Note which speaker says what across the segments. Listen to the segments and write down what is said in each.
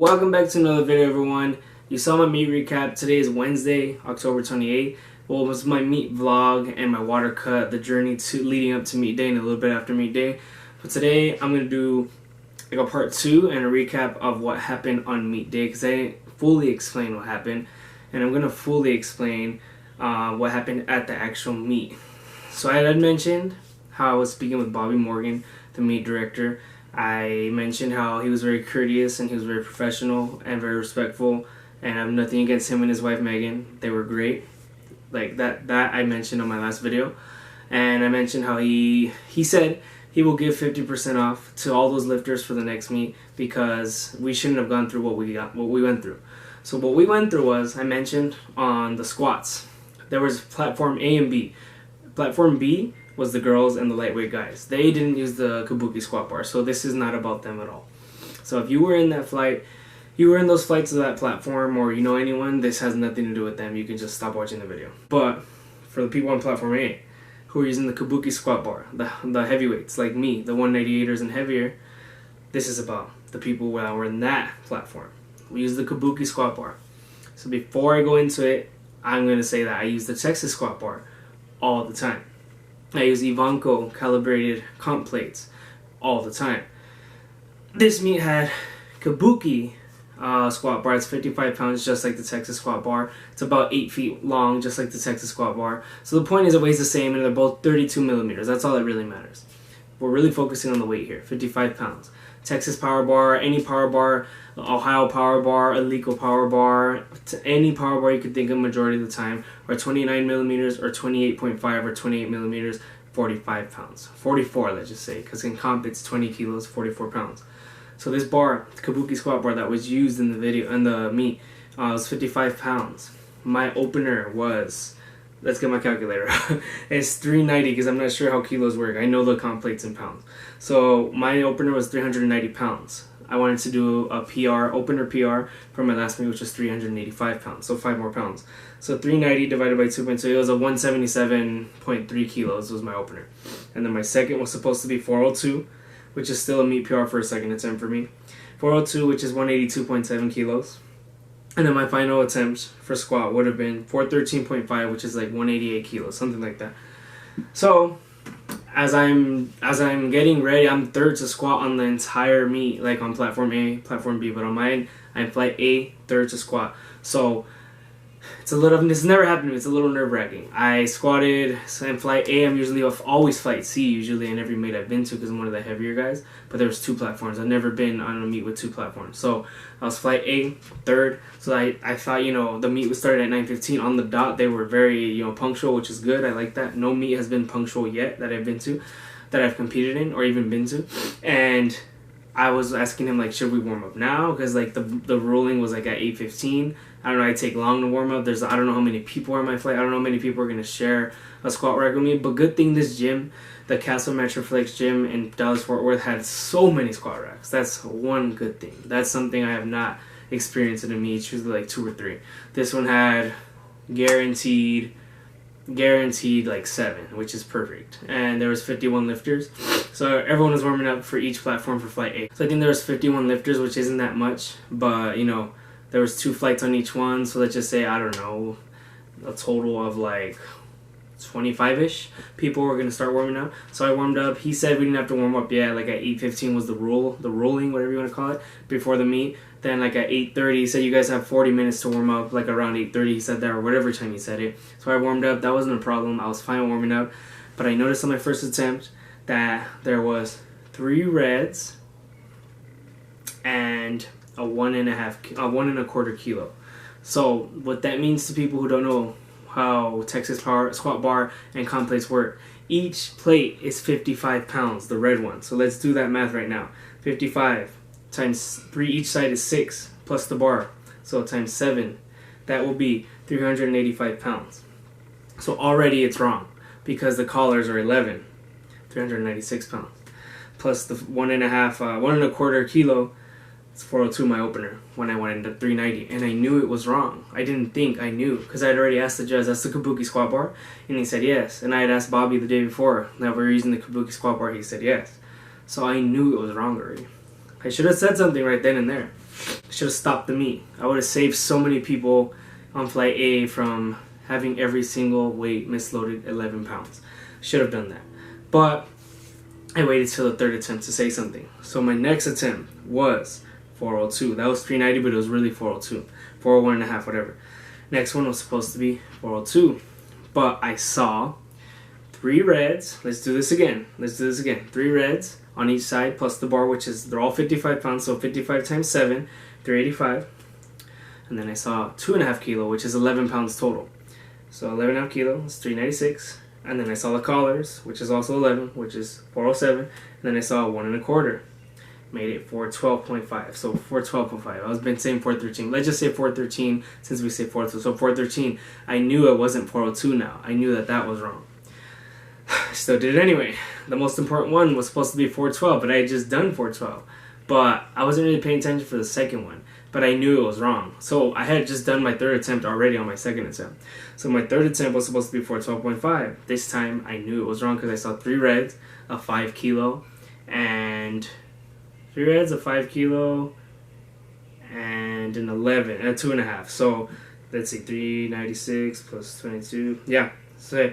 Speaker 1: Welcome back to another video, everyone. You saw my meet recap. Today is Wednesday, October 28th. Well, it was my meet vlog and my water cut, the journey to leading up to meet day and a little bit after meet day. But today I'm going to do like a part 2 and a recap of what happened on meet day, because I didn't fully explain what happened, and I'm going to fully explain what happened at the actual meet. So I had mentioned how I was speaking with Bobby Morgan, the meet director. I mentioned how he was very courteous and he was very professional and very respectful, and I have nothing against him and his wife Megan. They were great. Like that I mentioned on my last video. And I mentioned how he said he will give 50% off to all those lifters for the next meet, because we shouldn't have gone through what we went through. So what we went through was, I mentioned on the squats, there was platform A and B. Platform B was the girls and the lightweight guys. They didn't use the Kabuki squat bar, so this is not about them at all. So if you were in that flight, you were in those flights of that platform, or you know anyone, this has nothing to do with them. You can just stop watching the video. But for the people on platform A who are using the Kabuki squat bar, the heavyweights like me, the 198ers and heavier, this is about the people that were in that platform. We use the Kabuki squat bar. So before I go into it, I'm going to say that I use the Texas squat bar all the time. I use Ivanko calibrated comp plates all the time. This meet had Kabuki squat bar. It's 55 pounds, just like the Texas squat bar. It's about 8 feet long, just like the Texas squat bar. So the point is, it weighs the same, and they're both 32 millimeters. That's all that really matters. We're really focusing on the weight here, 55 pounds. Texas power bar, any power bar, Ohio power bar, Alico power bar, any power bar you could think of majority of the time, or 29 millimeters, or 28.5, or 28 millimeters, 45 pounds. 44, let's just say, because in comp it's 20 kilos, 44 pounds. So this bar, the Kabuki squat bar that was used in the video, in the meet, was 55 pounds. My opener was, let's get my calculator. It's 390, because I'm not sure how kilos work. I know the comp plates in pounds. So my opener was 390 pounds. I wanted to do a PR, opener PR for my last meet, which was 385 pounds. So 5 more pounds. So 390 divided by 2.2, it was a 177.3 kilos was my opener. And then my second was supposed to be 402, which is still a meet PR for a second attempt for me. 402, which is 182.7 kilos. And then my final attempt for squat would have been 413.5, which is like 188 kilos, something like that. So as I'm getting ready, I'm third to squat on the entire meet, like on platform A, platform B, but on mine, I'm flight A, third to squat. So it's a little, this has never happened to me, it's a little nerve-wracking. I squatted, so in flight A, I'm usually always flight C, usually in every meet I've been to, because I'm one of the heavier guys, but there was 2 platforms. I've never been on a meet with 2 platforms. So I was flight A, third, so I thought, you know, the meet was started at 9:15 on the dot. They were very, you know, punctual, which is good. I like that. No meet has been punctual yet that I've been to, that I've competed in, or even been to. And I was asking him, like, should we warm up now? Because, like, the ruling was, like, at 8:15. I don't know, I take long to warm up. I don't know how many people are in my flight. I don't know how many people are going to share a squat rack with me. But good thing this gym, the Castle Metroflex gym in Dallas-Fort Worth, had so many squat racks. That's one good thing. That's something I have not experienced in a meet. It's usually, like, 2 or 3. This one had guaranteed like 7, which is perfect. And there was 51 lifters, so everyone was warming up for each platform for flight A. So I think there was 51 lifters, which isn't that much, but you know, there was 2 flights on each one, so let's just say, I don't know, a total of like 25-ish people were gonna start warming up. So I warmed up. He said we didn't have to warm up yet, like at 8:15 was the ruling, whatever you want to call it, before the meet. Then like at 8:30, he said you guys have 40 minutes to warm up, like around 8:30 he said that, or whatever time he said it. So I warmed up. That wasn't a problem. I was fine warming up. But I noticed on my first attempt that there was 3 reds and a 1.25 kilo. So what that means to people who don't know how Texas power squat bar and comp plates work, each plate is 55 pounds, the red one. So let's do that math right now. 55 times 3, each side is 6 plus the bar, so times 7, that will be 385 pounds. So already it's wrong, because the collars are 11, 396 pounds, plus the 1.25 kilo. It's 402 my opener when I went into 390, and I knew it was wrong. I didn't think, I knew, because I had already asked the judge, that's the Kabuki squat bar, and he said yes. And I had asked Bobby the day before that we were using the Kabuki squat bar, he said yes. So I knew it was wrong already. I should have said something right then and there. Should have stopped the meet. I would have saved so many people on flight A from having every single weight misloaded 11 pounds. Should have done that. But I waited till the third attempt to say something. So my next attempt was 402. That was 390, but it was really 402. 401 and a half, whatever. Next one was supposed to be 402. But I saw 3 reds. Let's do this again. 3 reds on each side plus the bar, which is, they're all 55 pounds. So 55 times 7, 385. And then I saw 2.5 kilo, which is 11 pounds total. So 11.5 kilo is 396. And then I saw the collars, which is also 11, which is 407. And then I saw 1.25. Made it 412.5. So 412.5. I was been saying 413. Let's just say 413 since we say 412. So 413. I knew it wasn't 402 now. I knew that that was wrong. Still did it anyway. The most important one was supposed to be 412, but I had just done 412. But I wasn't really paying attention for the second one. But I knew it was wrong. So I had just done my third attempt already on my second attempt. So my third attempt was supposed to be 412.5. This time I knew it was wrong because I saw 3 reds, a 5 kilo, and 3 reds, a 5 kilo, and an 11, and a 2.5. So let's see, 396 plus 22. Yeah. So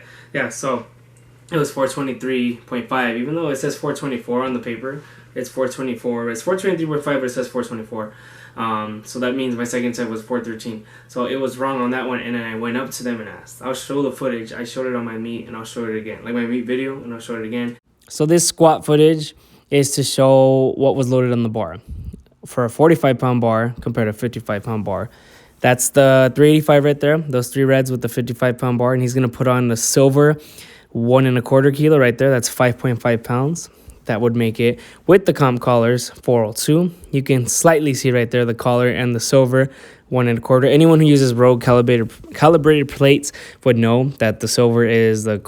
Speaker 1: it was 423.5. Even though it says 424 on the paper, it's 424. It's 423.5, but it says 424. So that means my second attempt was 413. So it was wrong on that one, and then I went up to them and asked. I'll show the footage. I showed it on my meet, and I'll show it again. Like my meet video, and I'll show it again. So this squat footage is to show what was loaded on the bar. For a 45-pound bar compared to a 55-pound bar. That's the 385 right there. Those 3 reds with the 55-pound bar. And he's going to put on the silver 1.25 kilo right there. That's 5.5 pounds. That would make it, with the comp collars, 402. You can slightly see right there the collar and the silver 1.25. Anyone who uses Rogue calibrated plates would know that the silver is the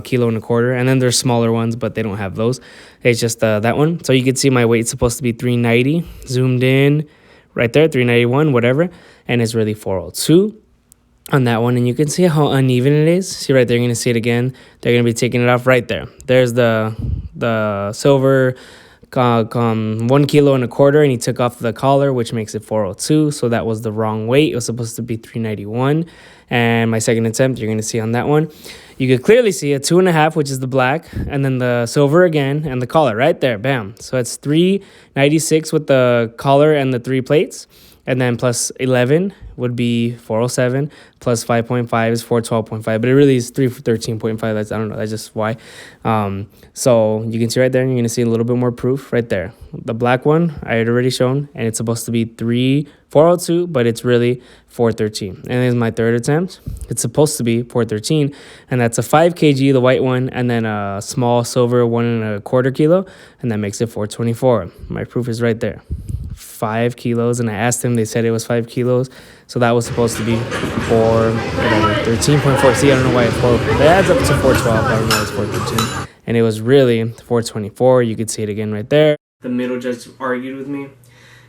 Speaker 1: kilo and a quarter. And then there's smaller ones, but they don't have those. It's just that one. So you can see my weight's supposed to be 390. Zoomed in right there, 391, whatever. And it's really 402 on that one. And you can see how uneven it is. See right there, you're going to see it again. They're going to be taking it off right there. There's the silver 1.25 kilos, and he took off the collar, which makes it 402. So that was the wrong weight. It was supposed to be 391. And my second attempt, you're going to see on that one, you could clearly see a 2.5, which is the black, and then the silver again, and the collar right there. Bam. So it's 396 with the collar and the 3 plates. And then plus 11 would be 407. Plus 5.5 is 412.5. But it really is 313.5. That's, I don't know. That's just why. So you can see right there. And you're going to see a little bit more proof right there. The black one I had already shown. And it's supposed to be 402. But it's really 413. And this is my third attempt. It's supposed to be 413. And that's a 5 kg, the white one. And then a small silver 1.25 kilo. And that makes it 424. My proof is right there. 5 kilos, and I asked them, they said it was 5 kilos, so that was supposed to be 13.4. See, I don't know why it's 4. It adds up to 412, I don't know, it's 413, and it was really 424. You could see it again right there. The middle judge argued with me.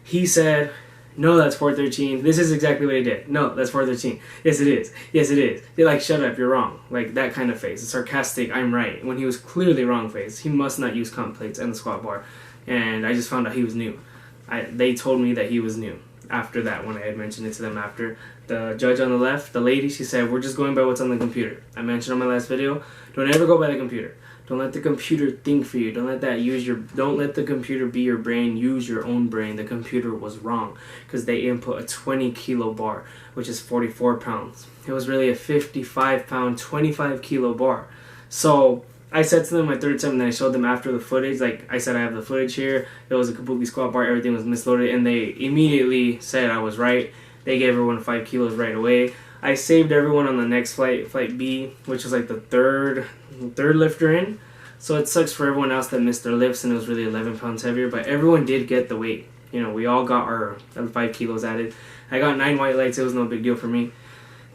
Speaker 1: He said, no, that's 413. This is exactly what he did. No, that's 413. Yes, it is. Yes, it is. They're like, shut up, you're wrong. Like that kind of face. A sarcastic, I'm right, when he was clearly wrong face. He must not use comp plates and the squat bar, and I just found out he was new. They told me that he was new after that when I had mentioned it to them after. The judge on the left, the lady, she said, we're just going by what's on the computer. I mentioned on my last video, don't ever go by the computer. Don't let the computer think for you. Don't let the computer be your brain. Use your own brain. The computer was wrong because they input a 20 kilo bar, which is 44 pounds. It was really a 55 pound, 25 kilo bar. So I said to them my third attempt, and then I showed them after the footage. Like I said, I have the footage here. It was a kabuki squat bar. Everything was misloaded, and they immediately said I was right. They gave everyone 5 kilos right away. I saved everyone on the next flight, flight B, which was like the third lifter in. So it sucks for everyone else that missed their lifts, and it was really 11 pounds heavier. But everyone did get the weight. You know, we all got our 5 kilos added. I got 9 white lights. It was no big deal for me.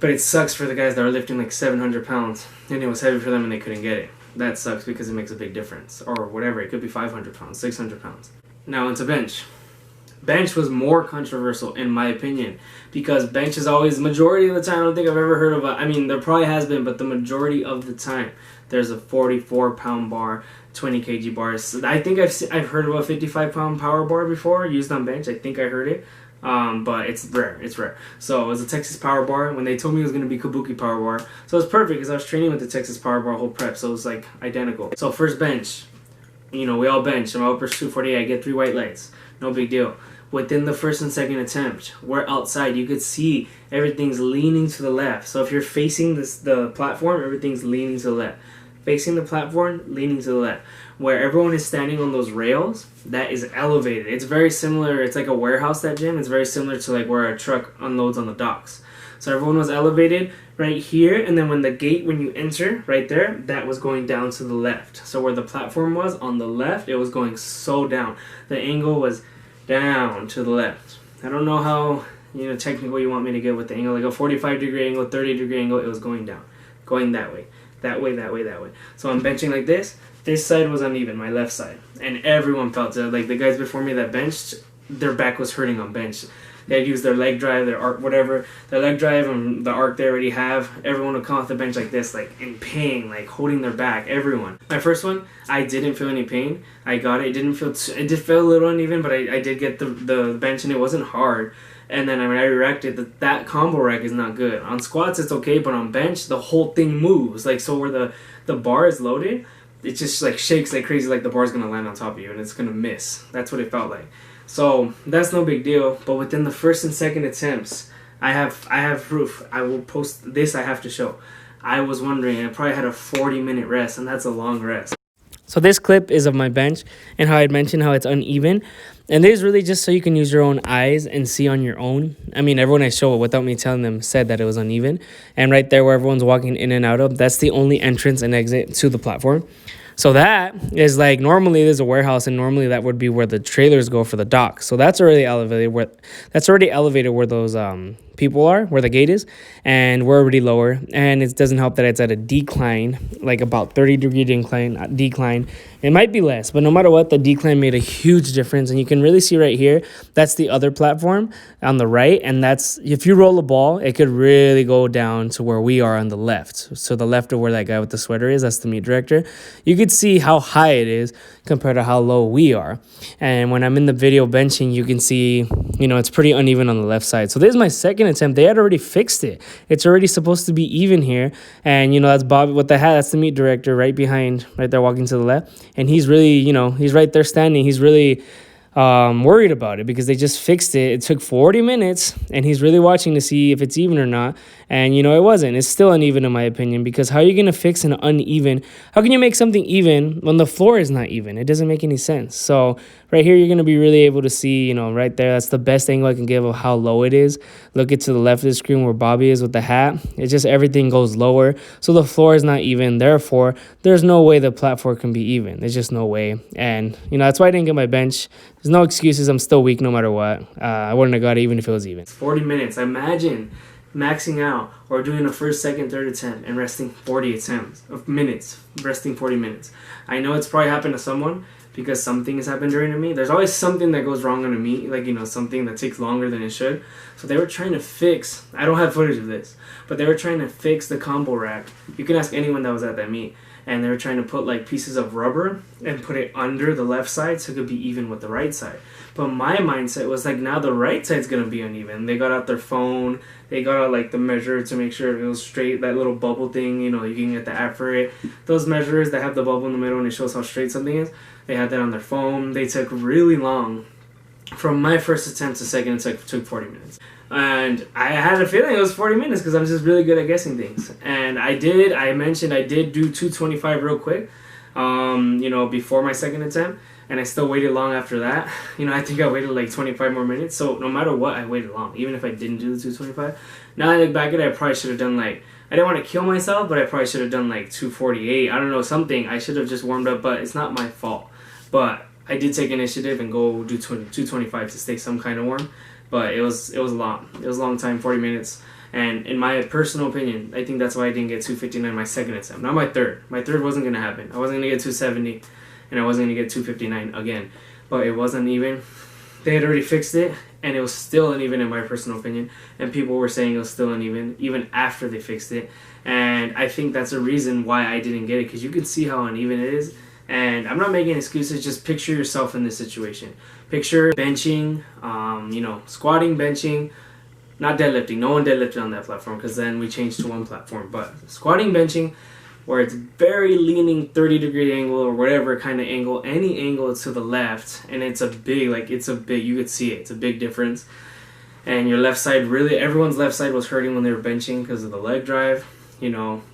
Speaker 1: But it sucks for the guys that are lifting like 700 pounds, and it was heavy for them, and they couldn't get it. That sucks because it makes a big difference. Or whatever, it could be 500 pounds, 600 pounds. Now into bench. Bench was more controversial in my opinion because bench is always, majority of the time, I don't think I've ever heard of I mean, there probably has been, but the majority of the time, there's a 44-pound bar, 20 kg bars. I think I've heard of a 55-pound power bar before used on bench. I think I heard it. But it's rare. So it was a Texas Power Bar. When they told me it was going to be Kabuki Power Bar, so it was perfect because I was training with the Texas Power Bar whole prep, so it was like identical. So first bench, we all bench. I'm upper 248. I get 3 white lights. No big deal. Within the first and second attempt, we're outside. You could see everything's leaning to the left. So if you're facing the platform, everything's leaning to the left. Facing the platform, leaning to the left. Where everyone is standing on those rails, that is elevated. It's very similar. It's like a warehouse, that gym. It's very similar to like where a truck unloads on the docks. So everyone was elevated right here, and then when you enter right there, that was going down to the left. So where the platform was on the left, it was going so down. The angle was down to the left. I don't know how technical you want me to get with the angle, like a 45-degree angle, 30-degree angle. It was going down, going that way. So I'm benching like this. This side was uneven, my left side, and everyone felt it. Like the guys before me that benched, their back was hurting on bench. They'd use their leg drive, their arc, whatever, their leg drive and the arc they already have. Everyone would come off the bench like this, like in pain, like holding their back. Everyone. My first one, I didn't feel any pain. I got it. It did feel a little uneven, but I did get the bench, and it wasn't hard. And then I reacted that combo rack is not good. On squats it's okay, but on bench the whole thing moves. Like, so where the bar is loaded, it just like shakes like crazy, like the bar's gonna land on top of you and it's gonna miss. That's what it felt like. So that's no big deal. But within the first and second attempts, I have proof. I will post this. I have to show. I was wondering, I probably had a 40-minute rest, and that's a long rest. So this clip is of my bench and how I'd mentioned how it's uneven. And this is really just so you can use your own eyes and see on your own. I mean, everyone I show it without me telling them said that it was uneven. And right there where everyone's walking in and out of, that's the only entrance and exit to the platform. So that is like, normally there's a warehouse, and normally that would be where the trailers go for the dock. So that's already elevated where those people are, where the gate is, and we're already lower. And it doesn't help that it's at a decline, like about 30-degree decline. It might be less, but no matter what, the decline made a huge difference. And you can really see right here, that's the other platform on the right. And that's, if you roll a ball, it could really go down to where we are on the left. So the left of where that guy with the sweater is, that's the meet director. You could see how high it is compared to how low we are. And when I'm in the video benching, you can see, it's pretty uneven on the left side. So this is my second attempt. They had already fixed it. It's already supposed to be even here. And, that's Bobby with the hat. That's the meet director right behind, right there walking to the left. And he's really, he's right there standing. He's really worried about it because they just fixed it. It took 40 minutes, and he's really watching to see if it's even or not. And, it wasn't. It's still uneven in my opinion, because how are you going to fix an uneven? How can you make something even when the floor is not even? It doesn't make any sense. So right here, you're going to be really able to see, right there. That's the best angle I can give of how low it is. Look it to the left of the screen where Bobby is with the hat. It's just everything goes lower. So the floor is not even. Therefore, there's no way the platform can be even. There's just no way. And, that's why I didn't get my bench. There's no excuses. I'm still weak no matter what. I wouldn't have got it even if it was even. 40 minutes. Imagine maxing out or doing a first, second, third attempt and resting 40 attempts of minutes. Resting 40 minutes. I know it's probably happened to someone because something has happened during a meet. There's always something that goes wrong on a meet, like, something that takes longer than it should. So they were trying to fix, I don't have footage of this, but they were trying to fix the combo rack. You can ask anyone that was at that meet. And they were trying to put like pieces of rubber and put it under the left side so it could be even with the right side. But my mindset was like, now the right side's going to be uneven. They got out their phone. They got out like the measure to make sure it was straight. That little bubble thing, you can get the app for it. Those measurers that have the bubble in the middle and it shows how straight something is, they had that on their phone. They took really long. From my first attempt to second, it took 40 minutes. And I had a feeling it was 40 minutes because I'm just really good at guessing things. And I mentioned I did do 225 real quick, before my second attempt. And I still waited long after that. I think I waited like 25 more minutes. So no matter what, I waited long, even if I didn't do the 225. Now I look back at it, I probably should have done like, I didn't want to kill myself, but I probably should have done like 248. I don't know, something. I should have just warmed up, but it's not my fault. But I did take initiative and go do 225 to stay some kind of warm. But it was long. It was a long time, 40 minutes. And in my personal opinion, I think that's why I didn't get 259 my second attempt. Not my third. My third wasn't going to happen. I wasn't going to get 270, and I wasn't going to get 259 again. But it wasn't even. They had already fixed it, and it was still uneven in my personal opinion. And people were saying it was still uneven, even after they fixed it. And I think that's a reason why I didn't get it, because you can see how uneven it is. And I'm not making excuses, just picture yourself in this situation. Picture benching, squatting, benching, not deadlifting. No one deadlifted on that platform because then we changed to one platform. But squatting, benching, where it's very leaning 30-degree angle or whatever kind of angle, any angle to the left, and it's a big, you could see it, it's a big difference. And your left side, really, everyone's left side was hurting when they were benching because of the leg drive.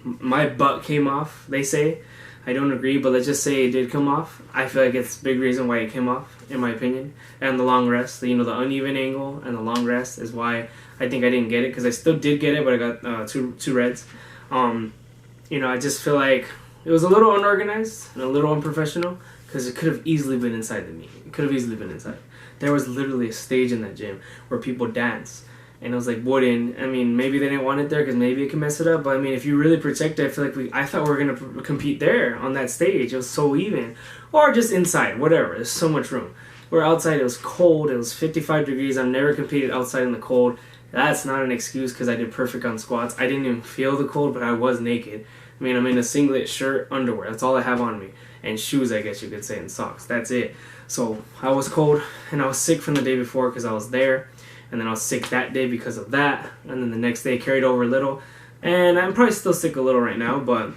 Speaker 1: My butt came off, they say. I don't agree, but let's just say it did come off. I feel like it's a big reason why it came off, in my opinion. And the long rest, the uneven angle and the long rest is why I think I didn't get it, because I still did get it, but I got two reds. I just feel like it was a little unorganized and a little unprofessional, because it could have easily been inside the meet. It could have easily been inside. There was literally a stage in that gym where people dance. And it was like wooden. I mean, maybe they didn't want it there because maybe it can mess it up. But I mean, if you really protect it, I feel like I thought we were going to compete there on that stage. It was so even. Or just inside, whatever. There's so much room. Where outside it was cold. It was 55 degrees. I've never competed outside in the cold. That's not an excuse because I did perfect on squats. I didn't even feel the cold, but I was naked. I mean, I'm in a singlet, shirt, underwear. That's all I have on me. And shoes, I guess you could say, and socks. That's it. So I was cold, and I was sick from the day before because I was there. And then I was sick that day because of that. And then the next day carried over a little. And I'm probably still sick a little right now. But,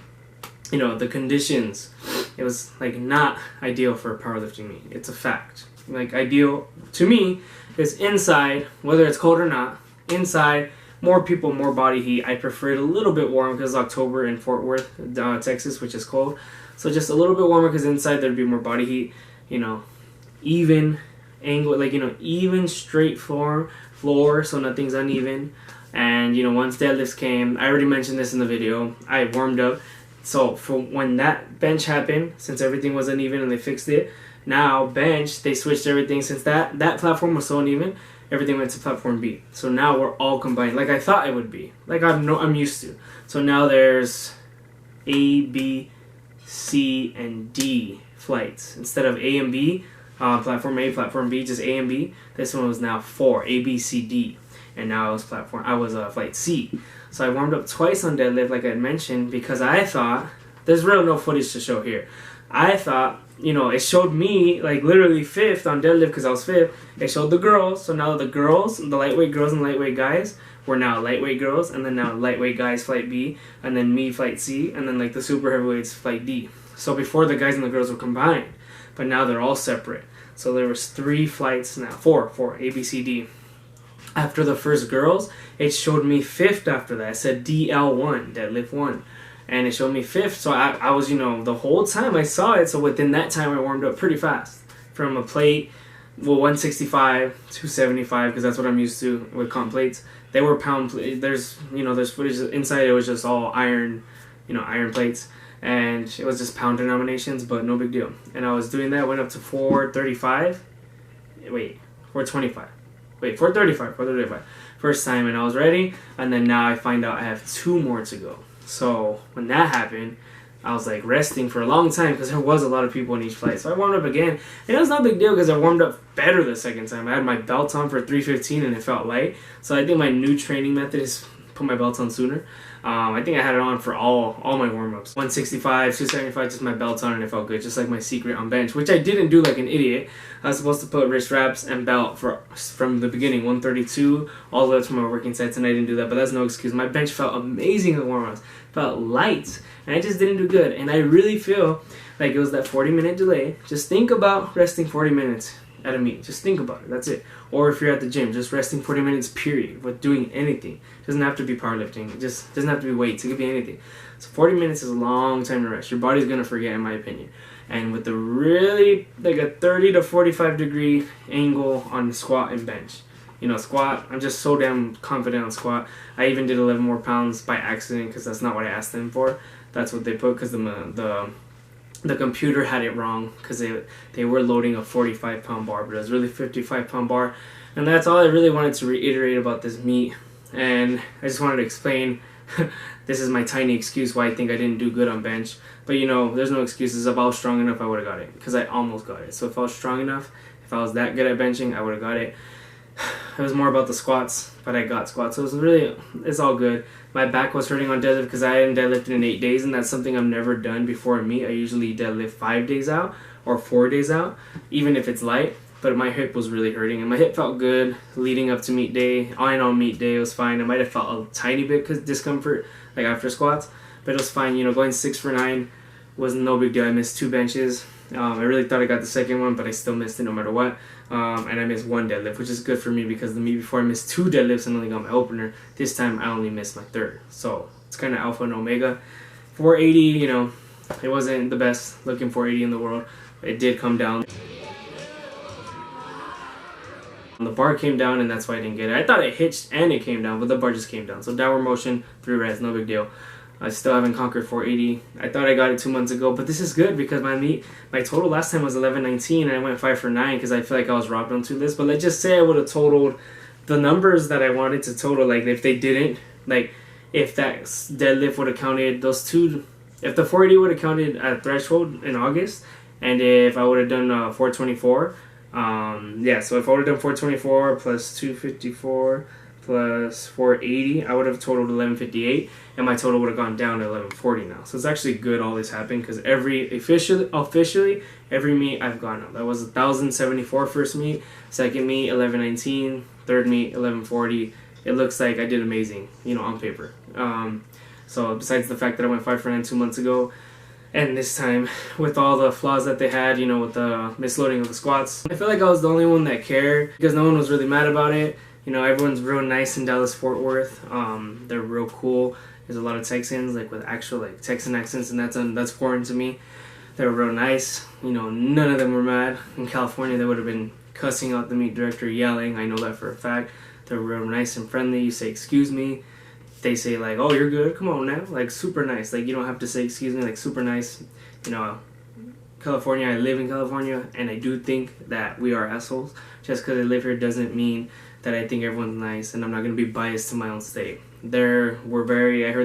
Speaker 1: the conditions, it was, not ideal for a powerlifting meet. It's a fact. Ideal, to me, is inside, whether it's cold or not. Inside, more people, more body heat. I prefer it a little bit warm because it's October in Fort Worth, Texas, which is cold. So just a little bit warmer because inside there'd be more body heat. Even angle, even straight floor, so nothing's uneven. And once deadlifts came, I already mentioned this in the video, I warmed up. So for when that bench happened, since everything was uneven and they fixed it, now bench, they switched everything. Since that platform was so uneven, everything went to platform B. So now we're all combined, like I thought it would be, like I'm used to. So now there's A, B, C, and D flights instead of A and B. Platform A, platform B, just A and B. This one was now 4, A, B, C, D. And now I was flight C. So I warmed up twice on deadlift, like I mentioned, because I thought, there's really no footage to show here. I thought, it showed me, literally 5th on deadlift because I was 5th. It showed the girls. So now the girls, the lightweight girls and lightweight guys, were now lightweight girls. And then now lightweight guys, flight B. And then me, flight C. And then, the super heavyweights, flight D. So before, the guys and the girls were combined. But now they're all separate. So there was 3 flights now, 4, A, B, C, D. After the first girls, it showed me 5th after that. It said DL1, deadlift 1. And it showed me 5th. So I was, the whole time I saw it. So within that time, I warmed up pretty fast. From a plate, 165, 275, because that's what I'm used to with comp plates. They were pound plates. There's footage inside. It was just all iron, iron plates. And it was just pound denominations, but no big deal. And I was doing that, went up to 435. Wait, 425. Wait, 435. First time, and I was ready. And then now I find out I have 2 more to go. So when that happened, I was resting for a long time because there was a lot of people in each flight. So I warmed up again. And it was not a big deal because I warmed up better the second time. I had my belt on for 315 and it felt light. So I think my new training method is put my belt on sooner. I think I had it on for all my warm-ups. 165, 275, just my belt on and it felt good, just like my secret on bench, which I didn't do like an idiot. I was supposed to put wrist wraps and belt from the beginning, 132, all the way up to my working sets, and I didn't do that, but that's no excuse. My bench felt amazing in warm-ups, felt light, and I just didn't do good. And I really feel like it was that 40-minute delay. Just think about resting 40 minutes at a meet. Just think about it. That's it. Or if you're at the gym, just resting 40 minutes, period, with doing anything. It doesn't have to be powerlifting. It just doesn't have to be weights. It could be anything. So 40 minutes is a long time to rest. Your body's going to forget, in my opinion. And with the really, a 30 to 45 degree angle on squat and bench. Squat, I'm just so damn confident on squat. I even did 11 more pounds by accident because that's not what I asked them for. That's what they put because the computer had it wrong because they were loading a 45-pound bar, but it was really 55-pound bar. And that's all I really wanted to reiterate about this meet. And I just wanted to explain, this is my tiny excuse why I think I didn't do good on bench. But there's no excuses. If I was strong enough, I would have got it because I almost got it. So if I was strong enough, if I was that good at benching, I would have got it. it was more about the squats, but I got squats, so it's all good. My back was hurting on deadlift because I hadn't deadlifted in 8 days, and that's something I've never done before a meet. I usually deadlift 5 days out or 4 days out, even if it's light. But my hip was really hurting, and my hip felt good leading up to meet day. On meet day, it was fine. I might have felt a tiny bit discomfort like after squats, but it was fine. You know, going 6 for 9 was no big deal. I missed 2 benches. I really thought I got the second one, but I still missed it no matter what. And I missed 1 deadlift, which is good for me because the meet before I missed 2 deadlifts and only got my opener. This time I only missed my 3rd. So it's kind of alpha and omega. 480, you know, it wasn't the best looking 480 in the world. It did come down. The bar came down, and that's why I didn't get it. I thought it hitched and it came down, but the bar just came down. So downward motion, 3 reps, no big deal. I still haven't conquered 480. I thought I got it 2 months ago, but this is good because my total last time was 1119, and I went 5 for 9 because I feel like I was robbed on 2 lists. But let's just say I would have totaled the numbers that I wanted to total. Like if they didn't, like if that deadlift would have counted those 2, if the 480 would have counted at threshold in August, and if I would have done 424. Yeah, so if I would have done 424 plus 254 plus 480, I would have totaled 1158, and my total would have gone down to 1140 now. So it's actually good all this happened because officially every meet I've gone up. That was 1074 first meet, second meet 1119, third meet 1140. It looks like I did amazing, you know, on paper. So besides the fact that I went 5 for 9 2 months ago, and this time, with all the flaws that they had, you know, with the misloading of the squats, I feel like I was the only one that cared because no one was really mad about it. You know, everyone's real nice in Dallas-Fort Worth. They're real cool. There's a lot of Texans, like with actual like Texan accents, and that's foreign to me. They were real nice. You know, none of them were mad. In California, they would have been cussing out the meet director, yelling. I know that for a fact. They're real nice and friendly. You say, excuse me. They say like, oh, you're good, come on now, like super nice. Like you don't have to say excuse me, like super nice. You know, California, I live in California, and I do think that we are assholes. Just because I live here doesn't mean that I think everyone's nice, and I'm not going to be biased to my own state. I heard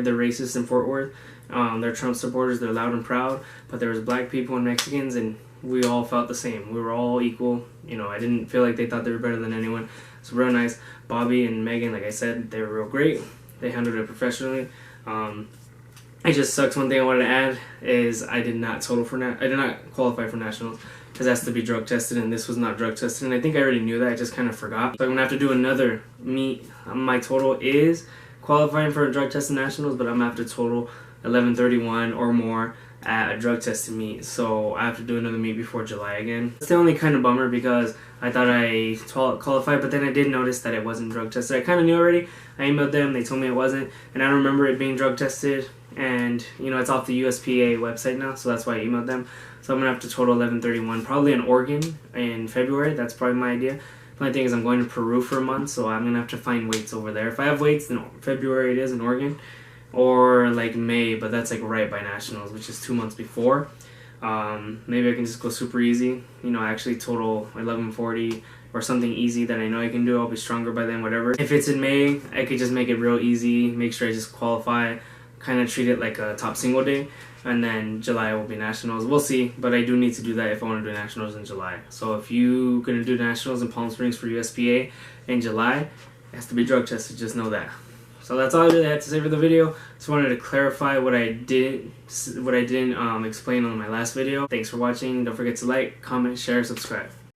Speaker 1: they're racist in Fort Worth. They're Trump supporters, they're loud and proud, but there was black people and Mexicans, and we all felt the same. We were all equal. You know, I didn't feel like they thought they were better than anyone. It's real nice. Bobby and Megan, like I said, they were real great. They handled it professionally. It just sucks. One thing I wanted to add is I did not qualify for nationals because it has to be drug tested, and this was not drug tested. And I think I already knew that. I just kind of forgot. So I'm gonna have to do another meet. My total is qualifying for a drug tested nationals, but I'm gonna have to total 1131 or more at a drug tested meet. So I have to do another meet before July again. It's the only kind of bummer because I thought I qualified, but then I did notice that it wasn't drug tested. I kind of knew already. I emailed them, they told me it wasn't, and I don't remember it being drug tested, and you know, it's off the USPA website now, so that's why I emailed them. So I'm gonna have to total 1131, probably in Oregon in February. That's probably my idea. The only thing is I'm going to Peru for a month, so I'm gonna have to find weights over there. If I have weights, then February it is in Oregon, or like May, but that's like right by nationals, which is 2 months before. Maybe I can just go super easy, you know, actually total 1140 or something easy that I know I can do. I'll be stronger by then, whatever. If it's in May, I could just make it real easy, make sure I just qualify, kind of treat it like a top single day, and then July will be nationals. We'll see, but I do need to do that if I want to do nationals in July. So if you're going to do nationals in Palm Springs for USPA in July, it has to be drug tested, just know that. So that's all I really had to say for the video. Just wanted to clarify what I didn't explain on my last video. Thanks for watching. Don't forget to like, comment, share, subscribe.